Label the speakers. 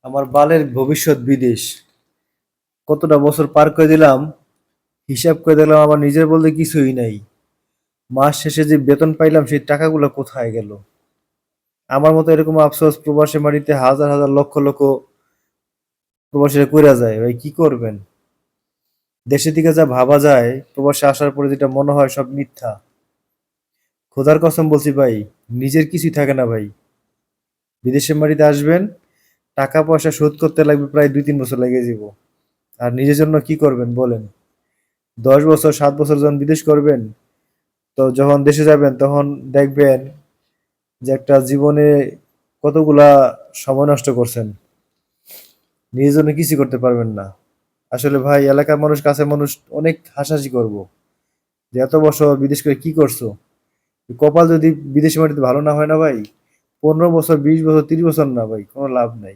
Speaker 1: আমার বালের ভবিষ্যৎ বিদেশ। কতটা বছর পার করে দিলাম, হিসাব করে দেখলাম আমার নিজের বলতে কিছুই নাই। মাস শেষে যে বেতন পাইলাম সেই টাকাগুলো কোথায় গেল? আমার মতো এরকম আফসোস প্রবাসী মাটিতে হাজার হাজার লক্ষ লক্ষ প্রবাসীরা কইরা যায়। ভাই কি করবেন? দেশের দিকে যা ভাবা যায়, প্রবাসে আসার পরে যেটা মনে হয় সব মিথ্যা। খোদার কসম বলছি ভাই, নিজের কিছুই থাকে না ভাই। বিদেশের মাটিতে আসবেন, টাকা পয়সা শোধ করতে লাগবে প্রায় ২-৩ বছর লেগে যাব। আর নিজের জন্য কি করবেন বলেন? ১০ বছর ৭ বছর যখন বিদেশ করবেন, তো যখন দেশে যাবেন তখন দেখবেন যে একটা জীবনে কতগুলা সময় নষ্ট করছেন, নিজের জন্য কিছু করতে পারবেন না। আসলে ভাই এলাকার মানুষ কাছের মানুষ অনেক হাসাহাসি করব যে এত বছর বিদেশ করে কি করছো। কপাল যদি বিদেশি মাটিতে ভালো না হয় না ভাই, ১৫ বছর ২০ বছর ৩০ বছর না ভাই, কোনো লাভ নাই।